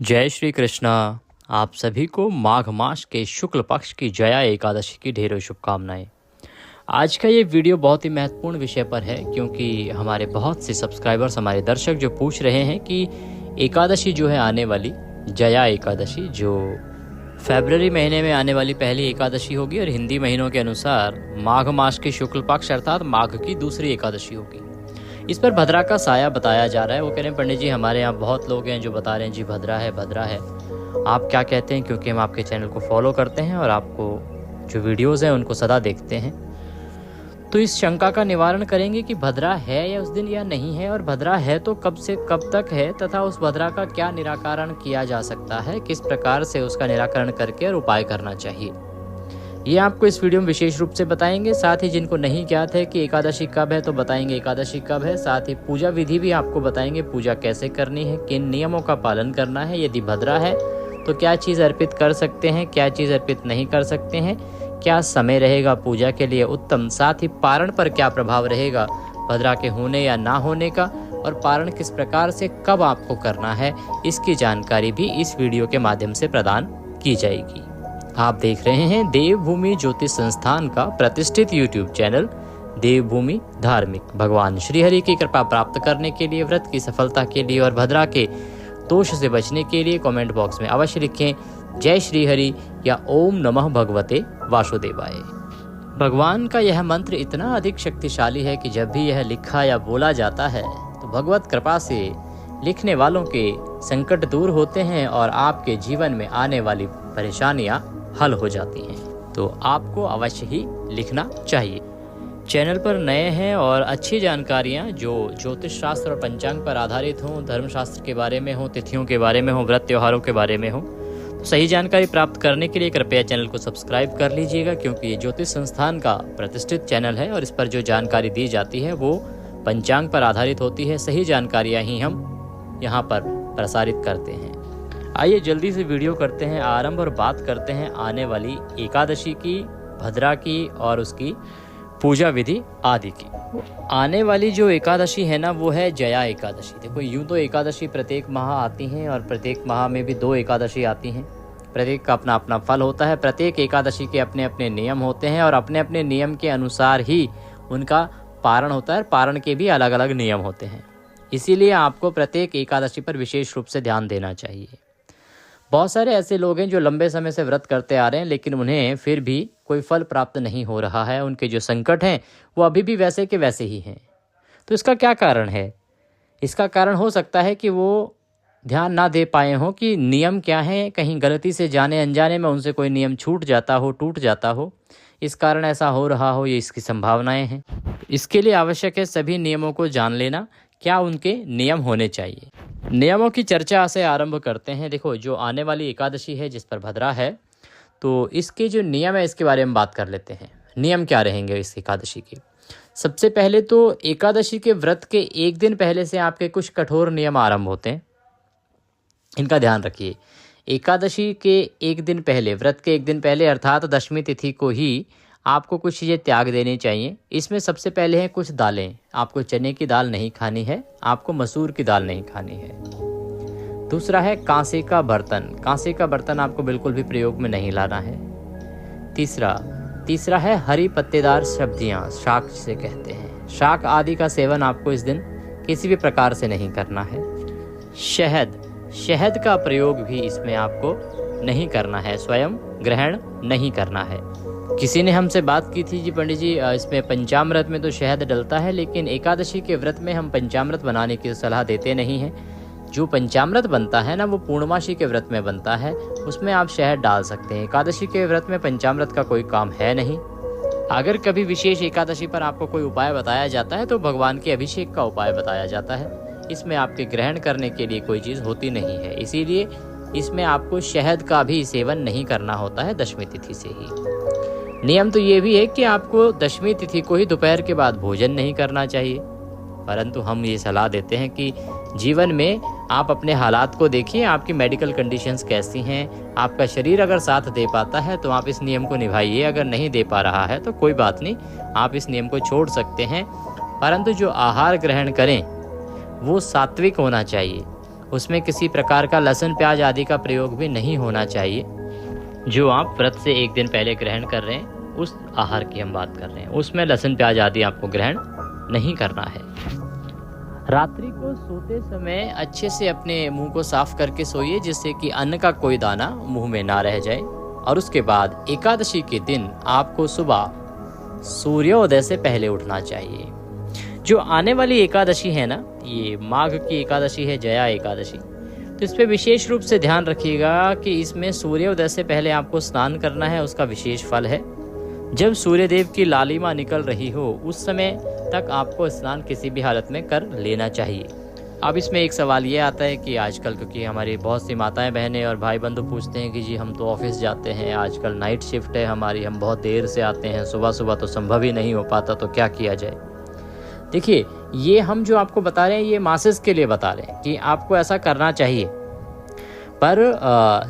जय श्री कृष्णा। आप सभी को माघ मास के शुक्ल पक्ष की जया एकादशी की ढेरों शुभकामनाएं। आज का ये वीडियो बहुत ही महत्वपूर्ण विषय पर है क्योंकि हमारे बहुत से सब्सक्राइबर्स, हमारे दर्शक जो पूछ रहे हैं कि एकादशी जो है आने वाली जया एकादशी, जो फरवरी महीने में आने वाली पहली एकादशी होगी और हिंदी महीनों के अनुसार माघ मास के शुक्ल पक्ष अर्थात माघ की दूसरी एकादशी होगी। इस पर भद्रा का साया बताया जा रहा है। वो कह रहे हैं पंडित जी हमारे यहाँ बहुत लोग हैं जो बता रहे हैं जी भद्रा है भद्रा है। आप क्या कहते हैं? क्योंकि हम आपके चैनल को फॉलो करते हैं और आपको जो वीडियोस हैं उनको सदा देखते हैं, तो इस शंका का निवारण करेंगे कि भद्रा है या उस दिन या नहीं है, और भद्रा है तो कब से कब तक है, तथा उस भद्रा का क्या निराकरण किया जा सकता है, किस प्रकार से उसका निराकरण करके और उपाय करना चाहिए, ये आपको इस वीडियो में विशेष रूप से बताएंगे। साथ ही जिनको नहीं ज्ञात है कि एकादशी कब है तो बताएंगे एकादशी कब है। साथ ही पूजा विधि भी आपको बताएंगे, पूजा कैसे करनी है, किन नियमों का पालन करना है, यदि भद्रा है तो क्या चीज़ अर्पित कर सकते हैं, क्या चीज़ अर्पित नहीं कर सकते हैं, क्या समय रहेगा पूजा के लिए उत्तम, साथ ही पारण पर क्या प्रभाव रहेगा भद्रा के होने या ना होने का, और पारण किस प्रकार से कब आपको करना है, इसकी जानकारी भी इस वीडियो के माध्यम से प्रदान की जाएगी। आप देख रहे हैं देवभूमि ज्योतिष संस्थान का प्रतिष्ठित YouTube चैनल देवभूमि धार्मिक। भगवान श्रीहरि की कृपा प्राप्त करने के लिए, व्रत की सफलता के लिए और भद्रा के दोष से बचने के लिए कमेंट बॉक्स में अवश्य लिखें जय श्रीहरि या ओम नमः भगवते वासुदेवाय। भगवान का यह मंत्र इतना अधिक शक्तिशाली है कि जब भी यह लिखा या बोला जाता है तो भगवत कृपा से लिखने वालों के संकट दूर होते हैं और आपके जीवन में आने वाली परेशानियां हल हो जाती हैं। तो आपको अवश्य ही लिखना चाहिए। चैनल पर नए हैं और अच्छी जानकारियां जो ज्योतिष शास्त्र और पंचांग पर आधारित हों, धर्मशास्त्र के बारे में हो, तिथियों के बारे में हो, व्रत त्योहारों के बारे में हो, तो सही जानकारी प्राप्त करने के लिए कृपया चैनल को सब्सक्राइब कर लीजिएगा, क्योंकि ये ज्योतिष संस्थान का प्रतिष्ठित चैनल है और इस पर जो जानकारी दी जाती है वो पंचांग पर आधारित होती है। सही जानकारियाँ ही हम यहाँ पर प्रसारित करते हैं। आइए जल्दी से वीडियो करते हैं आरंभ और बात करते हैं आने वाली एकादशी की, भद्रा की और उसकी पूजा विधि आदि की। आने वाली जो एकादशी है ना वो है जया एकादशी। देखो यूँ तो एकादशी प्रत्येक माह आती हैं और प्रत्येक माह में भी 2 एकादशी आती हैं। प्रत्येक का अपना अपना फल होता है, प्रत्येक एकादशी के अपने अपने नियम होते हैं और अपने अपने नियम के अनुसार ही उनका पारण होता है। पारण के भी अलग अलग नियम होते हैं, इसीलिए आपको प्रत्येक एकादशी पर विशेष रूप से ध्यान देना चाहिए। बहुत सारे ऐसे लोग हैं जो लंबे समय से व्रत करते आ रहे हैं लेकिन उन्हें फिर भी कोई फल प्राप्त नहीं हो रहा है। उनके जो संकट हैं वो अभी भी वैसे के वैसे ही हैं। तो इसका क्या कारण है? इसका कारण हो सकता है कि वो ध्यान ना दे पाए हों कि नियम क्या है, कहीं गलती से जाने अनजाने में उनसे कोई नियम छूट जाता हो, टूट जाता हो, इस कारण ऐसा हो रहा हो, ये इसकी संभावनाएं हैं। इसके लिए आवश्यक है सभी नियमों को जान लेना, क्या उनके नियम होने चाहिए। नियमों की चर्चा से आरंभ करते हैं। देखो जो आने वाली एकादशी है जिस पर भद्रा है, तो इसके जो नियम है इसके बारे में बात कर लेते हैं। नियम क्या रहेंगे इस एकादशी के? सबसे पहले तो एकादशी के व्रत के एक दिन पहले से आपके कुछ कठोर नियम आरंभ होते हैं, इनका ध्यान रखिए। एकादशी के एक दिन पहले, व्रत के एक दिन पहले अर्थात दशमी तिथि को ही आपको कुछ चीज़ें त्याग देनी चाहिए। इसमें सबसे पहले है कुछ दालें। आपको चने की दाल नहीं खानी है, आपको मसूर की दाल नहीं खानी है। दूसरा है कांसे का बर्तन। कांसे का बर्तन आपको बिल्कुल भी प्रयोग में नहीं लाना है। तीसरा है हरी पत्तेदार सब्जियां, शाक जिसे कहते हैं। शाक आदि का सेवन आपको इस दिन किसी भी प्रकार से नहीं करना है। शहद का प्रयोग भी इसमें आपको नहीं करना है, स्वयं ग्रहण नहीं करना है। किसी ने हमसे बात की थी जी पंडित जी इसमें पंचामृत में तो शहद डलता है, लेकिन एकादशी के व्रत में हम पंचामृत बनाने की सलाह देते नहीं हैं। जो पंचामृत बनता है ना वो पूर्णमासी के व्रत में बनता है, उसमें आप शहद डाल सकते हैं। एकादशी के व्रत में पंचामृत का कोई काम है नहीं। अगर कभी विशेष एकादशी पर आपको कोई उपाय बताया जाता है तो भगवान के अभिषेक का उपाय बताया जाता है। इसमें आपके ग्रहण करने के लिए कोई चीज़ होती नहीं है, इसीलिए इसमें आपको शहद का भी सेवन नहीं करना होता है दशमी तिथि से ही। नियम तो ये भी है कि आपको दशमी तिथि को ही दोपहर के बाद भोजन नहीं करना चाहिए, परंतु हम ये सलाह देते हैं कि जीवन में आप अपने हालात को देखिए, आपकी मेडिकल कंडीशंस कैसी हैं, आपका शरीर अगर साथ दे पाता है तो आप इस नियम को निभाइए, अगर नहीं दे पा रहा है तो कोई बात नहीं, आप इस नियम को छोड़ सकते हैं। परंतु जो आहार ग्रहण करें वो सात्विक होना चाहिए, उसमें किसी प्रकार का लहसुन प्याज आदि का प्रयोग भी नहीं होना चाहिए। जो आप व्रत से एक दिन पहले ग्रहण कर रहे हैं उस आहार की हम बात कर रहे हैं, उसमें लहसुन प्याज आदि आपको ग्रहण नहीं करना है। रात्रि को सोते समय अच्छे से अपने मुंह को साफ करके सोइए, जिससे कि अन्न का कोई दाना मुंह में ना रह जाए। और उसके बाद एकादशी के दिन आपको सुबह सूर्योदय से पहले उठना चाहिए। जो आने वाली एकादशी है ना, ये माघ की एकादशी है, जया एकादशी, तो इस पे विशेष रूप से ध्यान रखिएगा कि इसमें सूर्योदय से पहले आपको स्नान करना है, उसका विशेष फल है। जब सूर्यदेव की लालिमा निकल रही हो उस समय तक आपको स्नान किसी भी हालत में कर लेना चाहिए। अब इसमें एक सवाल ये आता है कि आजकल, क्योंकि हमारी बहुत सी माताएं बहनें और भाई बंधु पूछते हैं कि जी हम तो ऑफिस जाते हैं, आजकल नाइट शिफ्ट है हमारी, हम बहुत देर से आते हैं, सुबह सुबह तो संभव ही नहीं हो पाता, तो क्या किया जाए। देखिए, ये हम जो आपको बता रहे हैं ये मासेस के लिए बता रहे हैं कि आपको ऐसा करना चाहिए, पर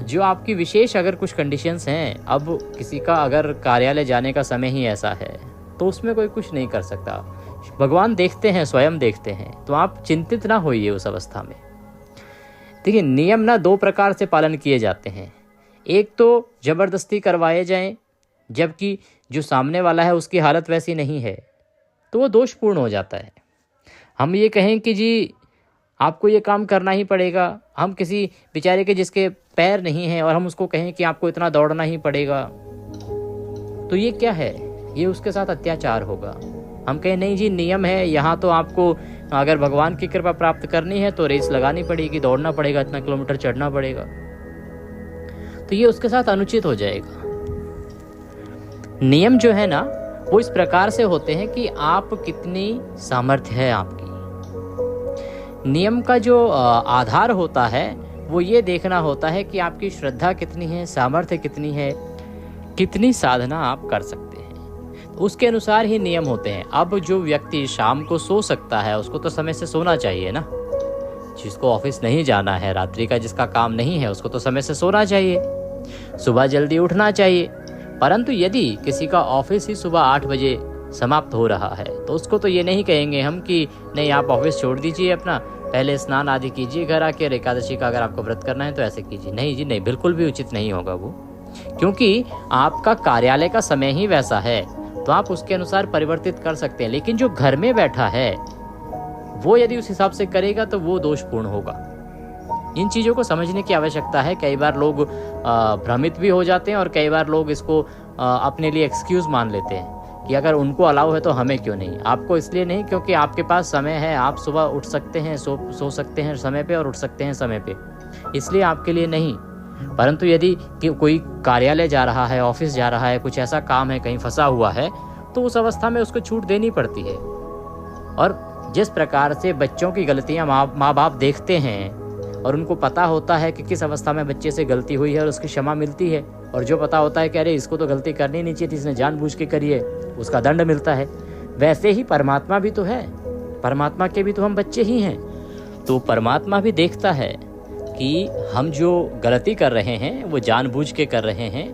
जो आपकी विशेष अगर कुछ कंडीशंस हैं, अब किसी का अगर कार्यालय जाने का समय ही ऐसा है तो उसमें कोई कुछ नहीं कर सकता, भगवान देखते हैं, स्वयं देखते हैं, तो आप चिंतित ना होइए उस अवस्था में। देखिए, नियम ना दो प्रकार से पालन किए जाते हैं, एक तो जबरदस्ती करवाए जाएं, जबकि जो सामने वाला है उसकी हालत वैसी नहीं है, तो वो दोषपूर्ण हो जाता है। हम ये कहें कि जी आपको ये काम करना ही पड़ेगा, हम किसी बेचारे के जिसके पैर नहीं हैं और हम उसको कहें कि आपको इतना दौड़ना ही पड़ेगा, तो ये क्या है, ये उसके साथ अत्याचार होगा। हम कहें नहीं जी नियम है, यहाँ तो आपको अगर भगवान की कृपा प्राप्त करनी है तो रेस लगानी पड़ेगी, दौड़ना पड़ेगा, इतना किलोमीटर चढ़ना पड़ेगा, तो ये उसके साथ अनुचित हो जाएगा। नियम जो है ना वो इस प्रकार से होते हैं कि आप कितनी सामर्थ्य है आपकी। नियम का जो आधार होता है वो ये देखना होता है कि आपकी श्रद्धा कितनी है, सामर्थ्य कितनी है, कितनी साधना आप कर सकते हैं, तो उसके अनुसार ही नियम होते हैं। अब जो व्यक्ति शाम को सो सकता है उसको तो समय से सोना चाहिए ना, जिसको ऑफिस नहीं जाना है, रात्रि का जिसका काम नहीं है, उसको तो समय से सोना चाहिए, सुबह जल्दी उठना चाहिए। परंतु यदि किसी का ऑफिस ही सुबह 8 बजे समाप्त हो रहा है तो उसको तो ये नहीं कहेंगे हम कि नहीं आप ऑफिस छोड़ दीजिए, अपना पहले स्नान आदि कीजिए घर आके, एकादशी का अगर आपको व्रत करना है तो ऐसे कीजिए। नहीं जी नहीं, बिल्कुल भी उचित नहीं होगा वो, क्योंकि आपका कार्यालय का समय ही वैसा है, तो आप उसके अनुसार परिवर्तित कर सकते हैं। लेकिन जो घर में बैठा है वो यदि उस हिसाब से करेगा तो वो दोषपूर्ण होगा। इन चीज़ों को समझने की आवश्यकता है। कई बार लोग भ्रमित भी हो जाते हैं और कई बार लोग इसको अपने लिए एक्सक्यूज़ मान लेते हैं कि अगर उनको अलाउ है तो हमें क्यों नहीं। आपको इसलिए नहीं क्योंकि आपके पास समय है, आप सुबह उठ सकते हैं, सो सकते हैं समय पे और उठ सकते हैं समय पे, इसलिए आपके लिए नहीं। परंतु यदि कोई कार्यालय जा रहा है, ऑफिस जा रहा है, कुछ ऐसा काम है, कहीं फंसा हुआ है, तो उस अवस्था में उसको छूट देनी पड़ती है। और जिस प्रकार से बच्चों की गलतियाँ माँ बाप देखते हैं और उनको पता होता है कि किस अवस्था में बच्चे से गलती हुई है और उसकी क्षमा मिलती है, और जो पता होता है कि अरे इसको तो गलती करनी नहीं चाहिए थी, इसने जानबूझ के करी है, उसका दंड मिलता है, वैसे ही परमात्मा भी तो है, परमात्मा के भी तो हम बच्चे ही हैं। तो परमात्मा भी देखता है कि हम जो गलती कर रहे हैं वो जानबूझ के कर रहे हैं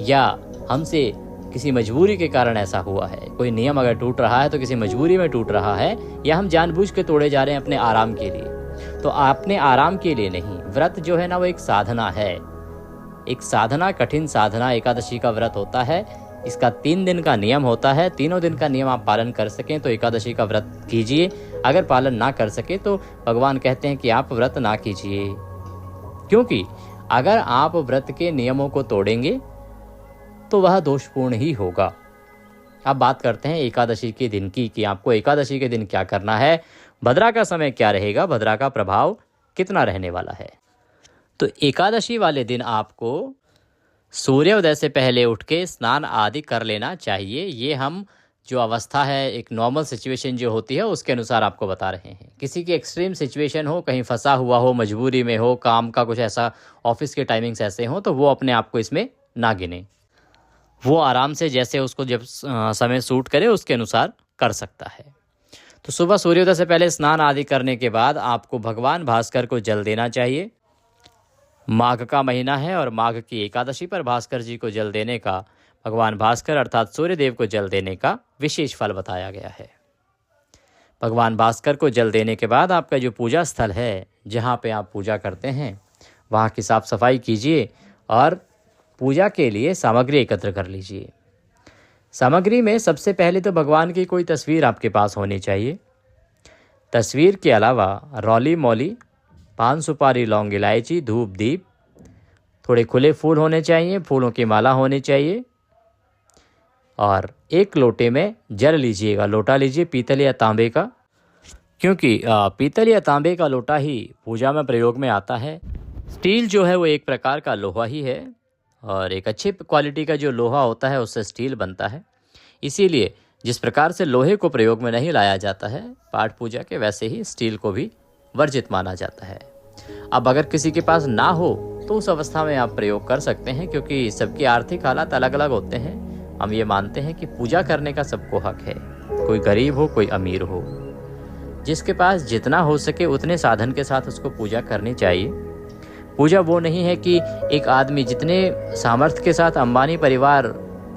या हमसे किसी मजबूरी के कारण ऐसा हुआ है। कोई नियम अगर टूट रहा है तो किसी मजबूरी में टूट रहा है, या हम जानबूझ के तोड़े जा रहे हैं अपने आराम के लिए। तो अपने आराम के लिए नहीं, व्रत जो है ना वो एक साधना है, एक साधना, कठिन साधना एकादशी का व्रत होता है। इसका 3 दिन का नियम होता है, तीनों दिन का नियम आप पालन कर सकें तो एकादशी का व्रत कीजिए, अगर पालन ना कर सके तो भगवान कहते हैं कि आप व्रत ना कीजिए, क्योंकि अगर आप व्रत के नियमों को तोड़ेंगे तो वह दोषपूर्ण ही होगा। अब बात करते हैं एकादशी के दिन की, कि आपको एकादशी के दिन क्या करना है, भद्रा का समय क्या रहेगा, भद्रा का प्रभाव कितना रहने वाला है। तो एकादशी वाले दिन आपको सूर्योदय से पहले उठ के स्नान आदि कर लेना चाहिए। ये हम जो अवस्था है, एक नॉर्मल सिचुएशन जो होती है उसके अनुसार आपको बता रहे हैं। किसी की एक्सट्रीम सिचुएशन हो, कहीं फंसा हुआ हो, मजबूरी में हो, काम का कुछ ऐसा, ऑफिस के टाइमिंग्स ऐसे हो, तो वो अपने आप को इसमें ना गिने, वो आराम से जैसे उसको जब समय सूट करे उसके अनुसार कर सकता है। तो सुबह सूर्योदय से पहले स्नान आदि करने के बाद आपको भगवान भास्कर को जल देना चाहिए। माघ का महीना है और माघ की एकादशी पर भास्कर जी को जल देने का, भगवान भास्कर अर्थात सूर्यदेव को जल देने का विशेष फल बताया गया है। भगवान भास्कर को जल देने के बाद आपका जो पूजा स्थल है, जहाँ पे आप पूजा करते हैं, वहाँ की साफ़ सफाई कीजिए और पूजा के लिए सामग्री एकत्र कर लीजिए। सामग्री में सबसे पहले तो भगवान की कोई तस्वीर आपके पास होनी चाहिए। तस्वीर के अलावा रौली मौली, पान सुपारी, लौंग, इलायची, धूप, दीप, थोड़े खुले फूल होने चाहिए, फूलों की माला होनी चाहिए और एक लोटे में जल लीजिएगा। लोटा लीजिए पीतल या तांबे का, क्योंकि पीतल या तांबे का लोटा ही पूजा में प्रयोग में आता है। स्टील जो है वो एक प्रकार का लोहा ही है और एक अच्छी क्वालिटी का जो लोहा होता है उससे स्टील बनता है। इसीलिए जिस प्रकार से लोहे को प्रयोग में नहीं लाया जाता है पाठ पूजा के, वैसे ही स्टील को भी वर्जित माना जाता है। अब अगर किसी के पास ना हो तो उस अवस्था में आप प्रयोग कर सकते हैं, क्योंकि सबकी आर्थिक हालात अलग अलग होते हैं। हम ये मानते हैं कि पूजा करने का सबको हक है, कोई गरीब हो कोई अमीर हो, जिसके पास जितना हो सके उतने साधन के साथ उसको पूजा करनी चाहिए। पूजा वो नहीं है कि एक आदमी जितने सामर्थ्य के साथ अंबानी परिवार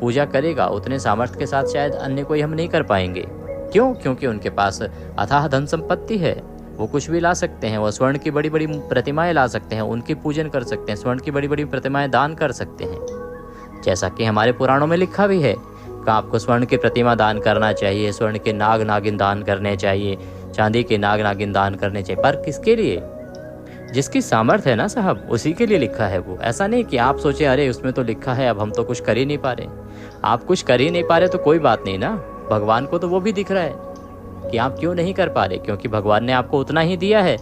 पूजा करेगा उतने सामर्थ्य के साथ शायद अन्य कोई हम नहीं कर पाएंगे। क्यों? क्योंकि उनके पास अथाह धन संपत्ति है, वो कुछ भी ला सकते हैं। वो स्वर्ण की बड़ी बड़ी प्रतिमाएं ला सकते हैं, उनकी पूजन कर सकते हैं, स्वर्ण की बड़ी बड़ी प्रतिमाएं दान कर सकते हैं। जैसा कि हमारे पुराणों में लिखा भी है कि आपको स्वर्ण की प्रतिमा दान करना चाहिए, स्वर्ण के नाग नागिन दान करने चाहिए, चांदी के नाग नागिन दान करने चाहिए। पर किसके लिए? जिसकी सामर्थ्य है ना साहब, उसी के लिए लिखा है वो। ऐसा नहीं कि आप सोचे अरे उसमें तो लिखा है अब हम तो कुछ कर ही नहीं पा रहे। आप कुछ कर ही नहीं पा रहे तो कोई बात नहीं ना, भगवान को तो वो भी दिख रहा है कि आप क्यों नहीं कर पा रहे, क्योंकि भगवान ने आपको उतना ही दिया है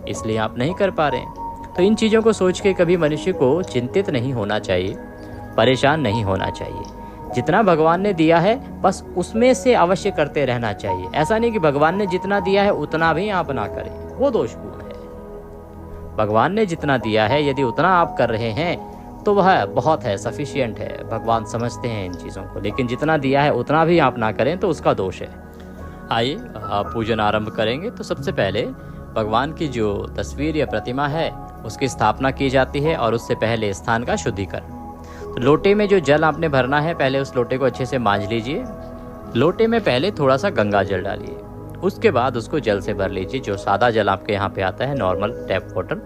इसलिए आप नहीं कर पा रहे। तो इन चीज़ों को सोच के कभी मनुष्य को चिंतित नहीं होना चाहिए, परेशान नहीं होना चाहिए। जितना भगवान ने दिया है बस उसमें से अवश्य करते रहना चाहिए। ऐसा नहीं कि भगवान ने जितना दिया है उतना भी आप ना करें, वो दोषपूर्ण है। भगवान ने जितना दिया है यदि उतना आप कर रहे हैं तो वह बहुत है, सफिशिएंट है, भगवान समझते हैं इन चीज़ों को। लेकिन जितना दिया है उतना भी आप ना करें तो उसका दोष है। आइए आप पूजन आरंभ करेंगे। तो सबसे पहले भगवान की जो तस्वीर या प्रतिमा है उसकी स्थापना की जाती है और उससे पहले स्थान का शुद्धिकरण। तो लोटे में जो जल आपने भरना है पहले उस लोटे को अच्छे से मांझ लीजिए। लोटे में पहले थोड़ा सा गंगा जल डालिए, उसके बाद उसको जल से भर लीजिए। जो सादा जल आपके यहाँ पे आता है, नॉर्मल टैप वाटर,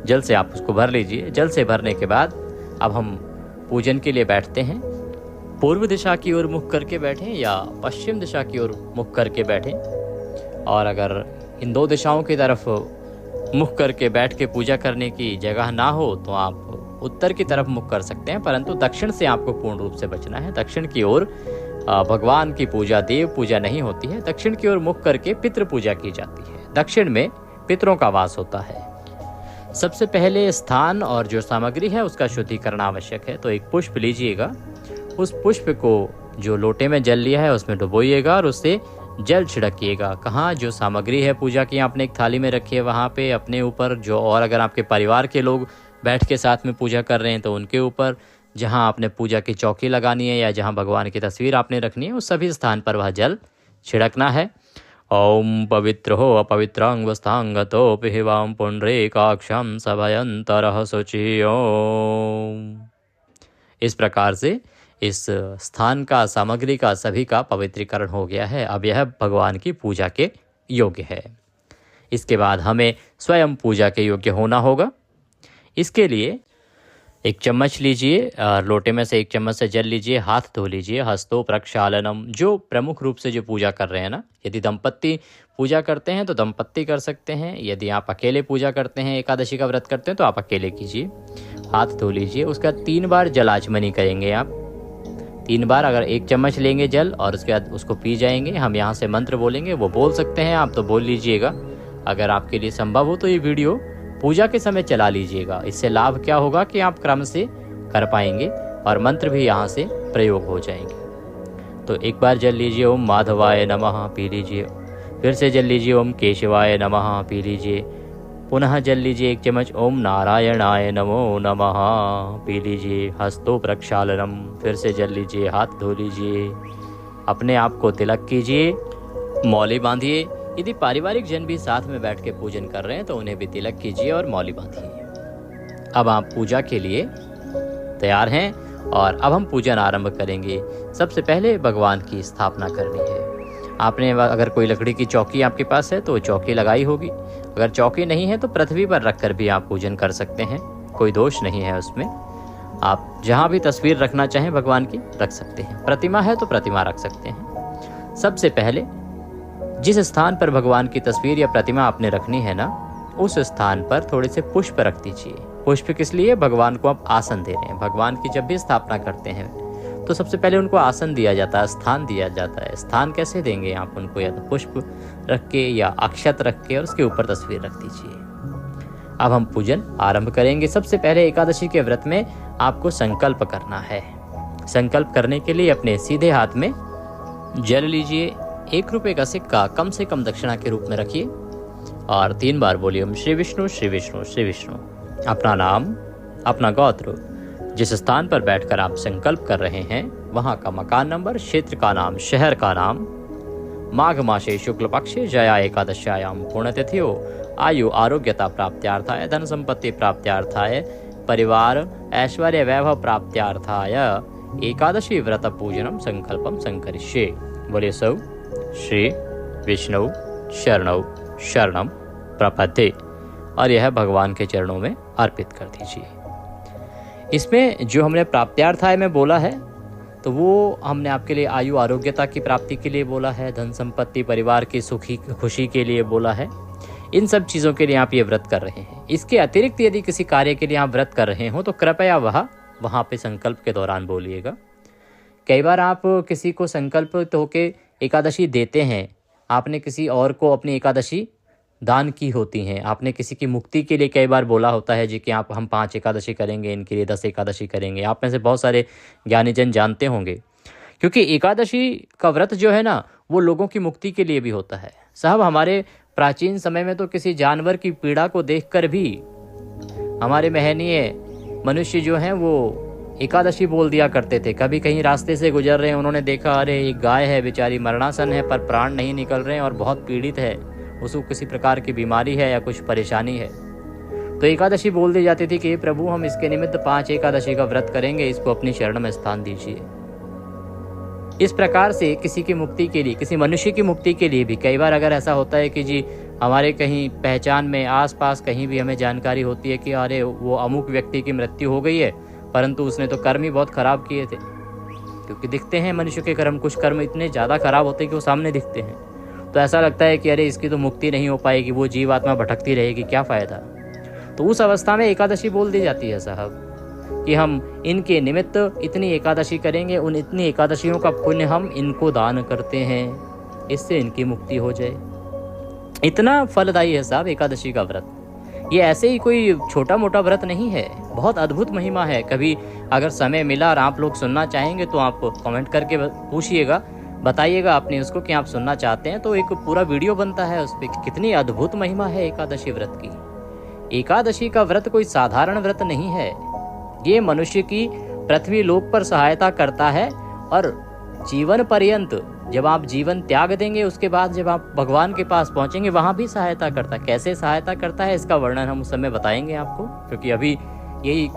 जल से आप उसको भर लीजिए। जल से भरने के बाद अब हम पूजन के लिए बैठते हैं। पूर्व दिशा की ओर मुख करके बैठें या पश्चिम दिशा की ओर मुख करके बैठें। और अगर इन दो दिशाओं की तरफ मुख करके बैठ के पूजा करने की जगह ना हो तो आप उत्तर की तरफ मुख कर सकते हैं, परंतु दक्षिण से आपको पूर्ण रूप से बचना है। दक्षिण की ओर भगवान की पूजा, देव पूजा नहीं होती है। दक्षिण की ओर मुख करके पितृ पूजा की जाती है। दक्षिण में पितरों का वास होता है। सबसे पहले स्थान और जो सामग्री है उसका शुद्धिकरण आवश्यक है। तो एक पुष्प लीजिएगा, उस पुष्प को जो लोटे में जल लिया है उसमें डुबोइएगा और उससे जल छिड़किएगा। कहाँ? जो सामग्री है पूजा की आपने एक थाली में रखी है वहाँ पे, अपने ऊपर जो, और अगर आपके परिवार के लोग बैठ के साथ में पूजा कर रहे हैं तो उनके ऊपर, जहाँ आपने पूजा की चौकी लगानी है या जहाँ भगवान की तस्वीर आपने रखनी है उस सभी स्थान पर वह जल छिड़कना है। ओम पवित्रो अपवित्रांगस्थांगतोपि हिवां पुंडरीकाक्षं सभयंतरः शुचि ओम। इस प्रकार से इस स्थान का, सामग्री का, सभी का पवित्रीकरण हो गया है। अब यह भगवान की पूजा के योग्य है। इसके बाद हमें स्वयं पूजा के योग्य होना होगा। इसके लिए एक चम्मच लीजिए, लोटे में से एक चम्मच से जल लीजिए, हाथ धो लीजिए। हस्तो प्रक्षालनम, जो प्रमुख रूप से जो पूजा कर रहे हैं ना, यदि दंपत्ति पूजा करते हैं तो दंपत्ति कर सकते हैं। यदि आप अकेले पूजा करते हैं, एकादशी का व्रत करते हैं, तो आप अकेले कीजिए। हाथ धो लीजिए, उसका 3 बार जलाचमनी करेंगे आप। 3 बार, अगर एक चम्मच लेंगे जल और उसके बाद उसको पी जाएंगे। हम यहाँ से मंत्र बोलेंगे, वो बोल सकते हैं आप तो बोल लीजिएगा। अगर आपके लिए संभव हो तो ये वीडियो पूजा के समय चला लीजिएगा। इससे लाभ क्या होगा कि आप क्रम से कर पाएंगे और मंत्र भी यहाँ से प्रयोग हो जाएंगे। तो एक बार जल लीजिए, ओम माधवाय नमः, पी लीजिए। फिर से जल लीजिए, ओम केशवाय नमः, पी लीजिए। पुनः जल लीजिए 1 चम्मच, ओम नारायणाय नमो नमः, पी लीजिए। हस्तो प्रक्षालनम, फिर से जल लीजिए, हाथ धो लीजिए। अपने आप को तिलक कीजिए, मौली बांधिए। यदि पारिवारिक जन भी साथ में बैठ के पूजन कर रहे हैं तो उन्हें भी तिलक कीजिए और मौली बांधिए। अब आप पूजा के लिए तैयार हैं और अब हम पूजन आरंभ करेंगे। सबसे पहले भगवान की स्थापना करनी है। आपने अगर कोई लकड़ी की चौकी आपके पास है तो चौकी लगाई होगी। अगर चौकी नहीं है तो पृथ्वी पर रख कर भी आप पूजन कर सकते हैं, कोई दोष नहीं है उसमें। आप जहाँ भी तस्वीर रखना चाहें भगवान की रख सकते हैं। प्रतिमा है तो प्रतिमा रख सकते हैं। सबसे पहले जिस स्थान पर भगवान की तस्वीर या प्रतिमा आपने रखनी है ना, उस स्थान पर थोड़े से पुष्प रख दीजिए। पुष्प किस लिए? भगवान को आप आसन दे रहे हैं। भगवान की जब भी स्थापना करते हैं तो सबसे पहले उनको आसन दिया जाता है, स्थान दिया जाता है। स्थान कैसे देंगे आप उनको? या तो पुष्प रख के या अक्षत रख के और उसके ऊपर तस्वीर रख दीजिए। अब हम पूजन आरंभ करेंगे। सबसे पहले एकादशी के व्रत में आपको संकल्प करना है। संकल्प करने के लिए अपने सीधे हाथ में जल लीजिए। 1 रुपये का सिक्का कम से कम दक्षिणा के रूप में रखिए और 3 बार बोलिए ओम श्री विष्णु श्री विष्णु श्री विष्णु। अपना नाम, अपना गोत्र, जिस स्थान पर बैठकर आप संकल्प कर रहे हैं वहां का मकान नंबर, क्षेत्र का नाम, शहर का नाम, माघ मासे शुक्ल पक्षे जया एकादश्यायाम पुण्यतिथियो आयु आरोग्यता प्राप्त्यार्थाय, धन संपत्ति प्राप्त्यार्थाय, परिवार ऐश्वर्य वैभव प्राप्त्यार्थाय एकादशी व्रत पूजनम संकल्पम संकरिष्ये। बोले सौ श्री विष्णु शरणौ शरणम प्रपद्ये और यह भगवान के चरणों में अर्पित कर दीजिए। इसमें जो हमने प्राप्त्यार्थाय में बोला है तो वो हमने आपके लिए आयु आरोग्यता की प्राप्ति के लिए बोला है, धन संपत्ति परिवार की सुखी खुशी के लिए बोला है। इन सब चीज़ों के लिए आप ये व्रत कर रहे हैं। इसके अतिरिक्त यदि किसी कार्य के लिए आप व्रत कर रहे हो तो कृपया वहाँ पे संकल्प के दौरान बोलिएगा। कई बार आप किसी को संकल्पित होके एकादशी देते हैं, आपने किसी और को अपनी एकादशी दान की होती हैं, आपने किसी की मुक्ति के लिए कई बार बोला होता है जी कि हम 5 एकादशी करेंगे, इनके लिए 10 एकादशी करेंगे। आप में से बहुत सारे ज्ञानीजन जानते होंगे, क्योंकि एकादशी का व्रत जो है ना वो लोगों की मुक्ति के लिए भी होता है। साहब, हमारे प्राचीन समय में तो किसी जानवर की पीड़ा को देखकर भी हमारे महनीय मनुष्य जो हैं वो एकादशी बोल दिया करते थे। कभी कहीं रास्ते से गुजर रहे हैं, उन्होंने देखा अरे एक गाय है बेचारी मरणासन है पर प्राण नहीं निकल रहे हैं और बहुत पीड़ित है, उसको किसी प्रकार की बीमारी है या कुछ परेशानी है, तो एकादशी बोल दी जाती थी कि हे प्रभु हम इसके निमित्त 5 एकादशी का व्रत करेंगे, इसको अपनी शरण में स्थान दीजिए। इस प्रकार से किसी की मुक्ति के लिए, किसी मनुष्य की मुक्ति के लिए भी कई बार अगर ऐसा होता है कि जी हमारे कहीं पहचान में आसपास कहीं भी हमें जानकारी होती है कि अरे वो अमुक व्यक्ति की मृत्यु हो गई है, परंतु उसने तो कर्म ही बहुत खराब किए थे, क्योंकि दिखते हैं मनुष्य के कर्म, कुछ कर्म इतने ज़्यादा खराब होते हैं कि वो सामने दिखते हैं, तो ऐसा लगता है कि अरे इसकी तो मुक्ति नहीं हो पाएगी, वो जीवात्मा भटकती रहेगी, क्या फ़ायदा। तो उस अवस्था में एकादशी बोल दी जाती है साहब कि हम इनके निमित्त इतनी एकादशी करेंगे, उन इतनी एकादशियों का पुण्य हम इनको दान करते हैं, इससे इनकी मुक्ति हो जाए। इतना फलदायी है साहब एकादशी का व्रत। ये ऐसे ही कोई छोटा मोटा व्रत नहीं है, बहुत अद्भुत महिमा है। कभी अगर समय मिला और आप लोग सुनना चाहेंगे तो आप कमेंट करके पूछिएगा, बताइएगा आपने उसको कि आप सुनना चाहते हैं, तो एक पूरा वीडियो बनता है उस पर कितनी अद्भुत महिमा है एकादशी व्रत की। एकादशी का व्रत कोई साधारण व्रत नहीं है, ये मनुष्य की पृथ्वी लोक पर सहायता करता है और जीवन पर्यंत जब आप जीवन त्याग देंगे उसके बाद जब आप भगवान के पास पहुंचेंगे वहां भी सहायता करता है। कैसे सहायता करता है इसका वर्णन हम उस समय बताएंगे आपको, क्योंकि अभी यही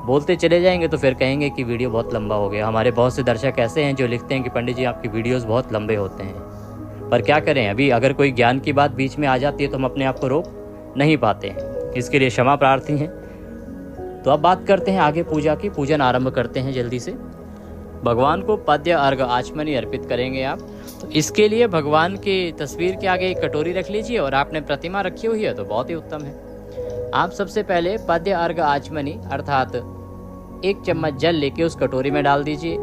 बोलते चले जाएंगे तो फिर कहेंगे कि वीडियो बहुत लंबा हो गया। हमारे बहुत से दर्शक ऐसे हैं जो लिखते हैं कि पंडित जी आपकी वीडियोस बहुत लंबे होते हैं, पर क्या करें, अभी अगर कोई ज्ञान की बात बीच में आ जाती है तो हम अपने आप को रोक नहीं पाते हैं, इसके लिए क्षमा प्रार्थी हैं। तो अब बात करते हैं आगे पूजा की। पूजन आरंभ करते हैं जल्दी से। भगवान को पद्य अर्घ आचमनी अर्पित करेंगे आप, तो इसके लिए भगवान की तस्वीर के आगे एक कटोरी रख लीजिए और आपने प्रतिमा रखी हुई है तो बहुत ही उत्तम है। आप सबसे पहले पद्य अर्घ आचमनी अर्थात 1 चम्मच जल लेके उस कटोरी में डाल दीजिए।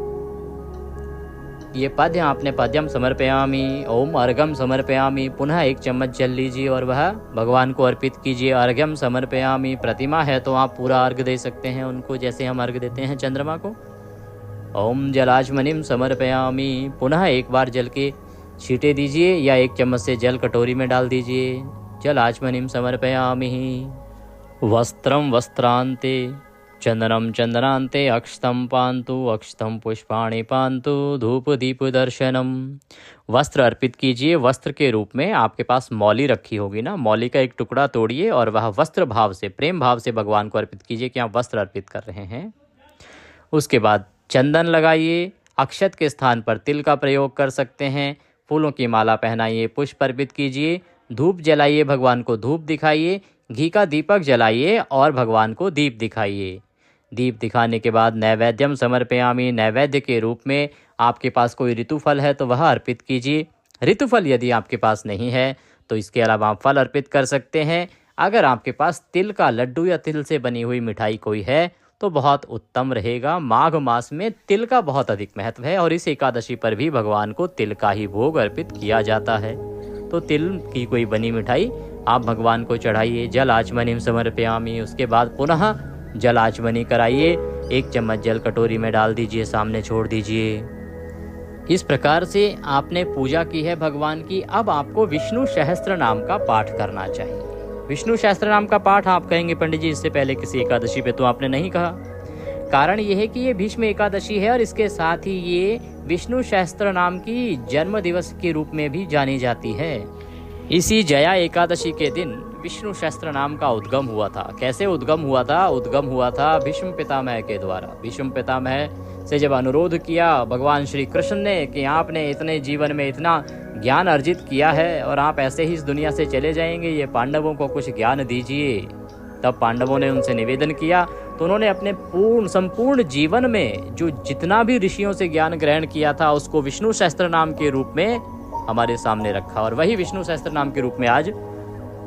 ये पद्य आपने पद्यम समर्पयामी ओम अर्घम समर्पयामी, पुनः 1 चम्मच जल लीजिए और वह भगवान को अर्पित कीजिए। अर्घ्यम समर्पयामी, प्रतिमा है तो आप पूरा अर्घ दे सकते हैं उनको, जैसे हम अर्घ देते हैं चंद्रमा को। ओम जलाचमनिम समर्पयामी, पुनः एक बार जल के छींटे दीजिए या 1 चम्मच से जल कटोरी में डाल दीजिए। जलाचमनिम समर्पयामी। वस्त्रम वस्त्रांते चंदनम चंदनांते अक्षतम पांतु अक्षतम पुष्पाणि पांतु धूप दीप दर्शनम। वस्त्र अर्पित कीजिए। वस्त्र के रूप में आपके पास मौली रखी होगी ना, मौली का एक टुकड़ा तोड़िए और वह वस्त्र भाव से, प्रेम भाव से भगवान को अर्पित कीजिए कि आप वस्त्र अर्पित कर रहे हैं। उसके बाद चंदन लगाइए। अक्षत के स्थान पर तिल का प्रयोग कर सकते हैं। फूलों की माला पहनाइए, पुष्प अर्पित कीजिए, धूप जलाइए, भगवान को धूप दिखाइए, घी का दीपक जलाइए और भगवान को दीप दिखाइए। दीप दिखाने के बाद नैवेद्यम समर्पयामि, नैवेद्य के रूप में आपके पास कोई ऋतुफल है तो वह अर्पित कीजिए। ऋतुफल यदि आपके पास नहीं है तो इसके अलावा आप फल अर्पित कर सकते हैं। अगर आपके पास तिल का लड्डू या तिल से बनी हुई मिठाई कोई है तो बहुत उत्तम रहेगा। माघ मास में तिल का बहुत अधिक महत्व है और इस एकादशी पर भी भगवान को तिल का ही भोग अर्पित किया जाता है। तो तिल की कोई बनी मिठाई आप भगवान को चढ़ाइए। जल आचमनीम समर्पयामि, उसके बाद पुनः जल आचमनी कराइए। 1 चम्मच जल कटोरी में डाल दीजिए, सामने छोड़ दीजिए। इस प्रकार से आपने पूजा की है भगवान की। अब आपको विष्णु सहस्त्र नाम का पाठ करना चाहिए। विष्णु सहस्त्र नाम का पाठ आप कहेंगे पंडित जी इससे पहले किसी एकादशी पे तो आपने नहीं कहा। कारण यह है कि ये भीष्म एकादशी है और इसके साथ ही ये विष्णु सहस्त्र नाम की जन्म दिवस के रूप में भी जानी जाती है। इसी जया एकादशी के दिन विष्णु सहस्त्र नाम का उद्गम हुआ था। कैसे उद्गम हुआ था? उद्गम हुआ था भीष्म पितामह के द्वारा। भीष्म पितामह से जब अनुरोध किया भगवान श्री कृष्ण ने कि आपने इतने जीवन में इतना ज्ञान अर्जित किया है और आप ऐसे ही इस दुनिया से चले जाएंगे, ये पांडवों को कुछ ज्ञान दीजिए। तब पांडवों ने उनसे निवेदन किया तो उन्होंने अपने संपूर्ण जीवन में जो जितना भी ऋषियों से ज्ञान ग्रहण किया था उसको विष्णु सहस्त्र नाम के रूप में हमारे सामने रखा और वही विष्णु सहस्त्र नाम के रूप में आज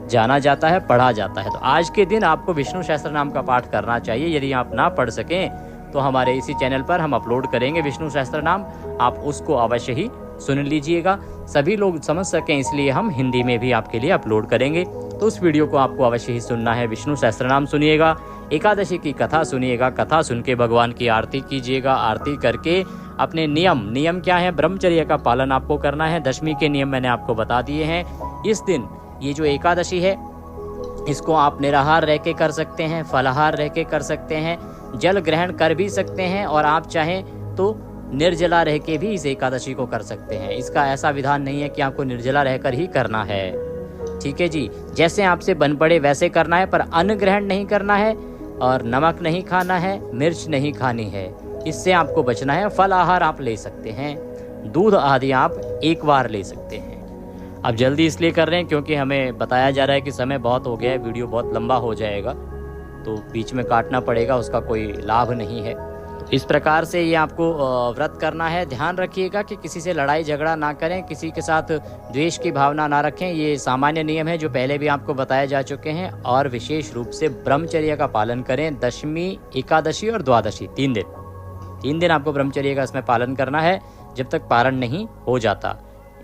जाना जाता है, पढ़ा जाता है। तो आज के दिन आपको विष्णु सहस्त्र नाम का पाठ करना चाहिए। यदि आप ना पढ़ सकें तो हमारे इसी चैनल पर हम अपलोड करेंगे विष्णु सहस्त्र नाम, आप उसको अवश्य ही सुन लीजिएगा। सभी लोग समझ सकें इसलिए हम हिंदी में भी आपके लिए अपलोड करेंगे। तो उस वीडियो को आपको अवश्य ही सुनना है। विष्णु सहस्त्र नाम सुनिएगा, एकादशी की कथा सुनिएगा, कथा सुन के भगवान की आरती कीजिएगा। आरती करके अपने नियम क्या है, ब्रह्मचर्य का पालन आपको करना है। दशमी के नियम मैंने आपको बता दिए हैं। इस दिन ये जो एकादशी है इसको आप निराहार रह के कर सकते हैं, फलाहार रह के कर सकते हैं, जल ग्रहण कर भी सकते हैं और आप चाहें तो निर्जला रह के भी इस एकादशी को कर सकते हैं। इसका ऐसा विधान नहीं है कि आपको निर्जला रहकर ही करना है। ठीक है जी, जैसे आपसे बन पड़े वैसे करना है, पर अन्न ग्रहण नहीं करना है और नमक नहीं खाना है, मिर्च नहीं खानी है, इससे आपको बचना है। फल आहार आप ले सकते हैं, दूध आदि आप एक बार ले सकते हैं। अब जल्दी इसलिए कर रहे हैं क्योंकि हमें बताया जा रहा है कि समय बहुत हो गया है, वीडियो बहुत लंबा हो जाएगा तो बीच में काटना पड़ेगा, उसका कोई लाभ नहीं है। इस प्रकार से ये आपको व्रत करना है। ध्यान रखिएगा कि किसी से लड़ाई झगड़ा ना करें, किसी के साथ द्वेष की भावना ना रखें। ये सामान्य नियम है जो पहले भी आपको बताए जा चुके हैं। और विशेष रूप से ब्रह्मचर्य का पालन करें। दशमी, एकादशी और द्वादशी 3 दिन आपको ब्रह्मचर्य का इसमें पालन करना है जब तक पारण नहीं हो जाता।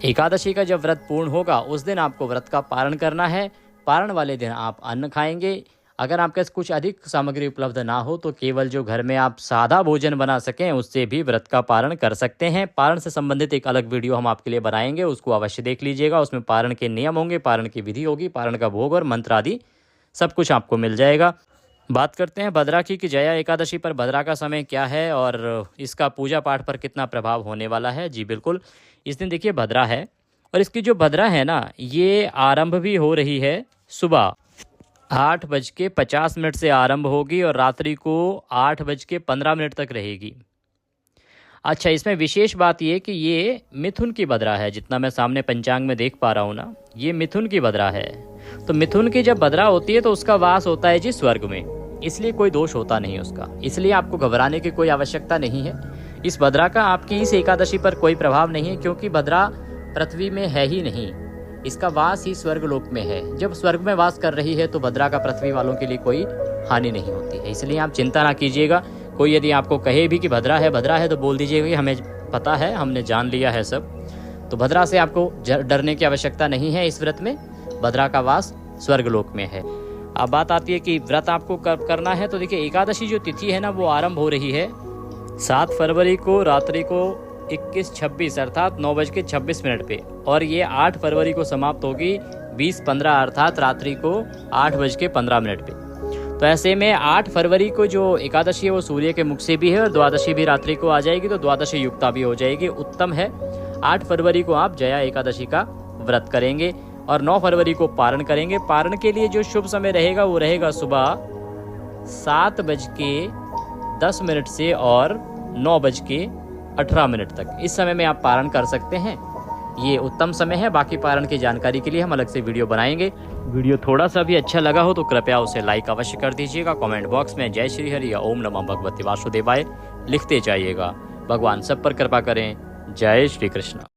एकादशी का जब व्रत पूर्ण होगा उस दिन आपको व्रत का पारण करना है। पारण वाले दिन आप अन्न खाएंगे। अगर आपके पास कुछ अधिक सामग्री उपलब्ध ना हो तो केवल जो घर में आप सादा भोजन बना सकें उससे भी व्रत का पारण कर सकते हैं। पारण से संबंधित एक अलग वीडियो हम आपके लिए बनाएंगे, उसको अवश्य देख लीजिएगा। उसमें पारण के नियम होंगे, पारण की विधि होगी, पारण का भोग और मंत्र आदि सब कुछ आपको मिल जाएगा। बात करते हैं भद्राकी की जया एकादशी पर। भद्रा का समय क्या है और इसका पूजा पाठ पर कितना प्रभाव होने वाला है। जी बिल्कुल, इस दिन देखिए भद्रा है और इसकी जो भद्रा है ना, ये आरंभ भी हो रही है सुबह 8:50 से आरंभ होगी और रात्रि को 8:15 तक रहेगी। अच्छा, इसमें विशेष बात ये कि ये मिथुन की भद्रा है। जितना मैं सामने पंचांग में देख पा रहा हूँ ना, ये मिथुन की भद्रा है। तो मिथुन की जब भद्रा होती है तो उसका वास होता है जी स्वर्ग में, इसलिए कोई दोष होता नहीं उसका। इसलिए आपको घबराने की कोई आवश्यकता नहीं है। इस भद्रा का आपकी इस एकादशी पर कोई प्रभाव नहीं है क्योंकि भद्रा पृथ्वी में है ही नहीं, इसका वास ही स्वर्गलोक में है। जब स्वर्ग में वास कर रही है तो भद्रा का पृथ्वी वालों के लिए कोई हानि नहीं होती है। इसलिए आप चिंता ना कीजिएगा। कोई यदि आपको कहे भी कि भद्रा है तो बोल दीजिएगा कि हमें पता है, हमने जान लिया है सब। तो भद्रा से आपको डरने की आवश्यकता नहीं है। इस व्रत में भद्रा का वास स्वर्गलोक में है। अब बात आती है कि व्रत आपको कब करना है। तो देखिए, एकादशी जो तिथि है ना, वो आरंभ हो रही है 7 फरवरी को रात्रि को 21:26 अर्थात 9:26 पे, और ये 8 फरवरी को समाप्त होगी 20:15 अर्थात रात्रि को 8:15 पे। तो ऐसे में 8 फरवरी को जो एकादशी है वो सूर्य के मुख से भी है और द्वादशी भी रात्रि को आ जाएगी, तो द्वादशी युक्ता भी हो जाएगी। उत्तम है। 8 फरवरी को आप जया एकादशी का व्रत करेंगे और 9 फरवरी को पारण करेंगे। पारण के लिए जो शुभ समय रहेगा वो रहेगा सुबह 7:10 से और 9:18 तक। इस समय में आप पारण कर सकते हैं। ये उत्तम समय है। बाकी पारण की जानकारी के लिए हम अलग से वीडियो बनाएंगे। वीडियो थोड़ा सा भी अच्छा लगा हो तो कृपया उसे लाइक अवश्य कर दीजिएगा। कमेंट बॉक्स में जय श्री हरि या ओम नमः भगवते वासुदेवाय लिखते जाइएगा। भगवान सब पर कृपा करें। जय श्री कृष्ण।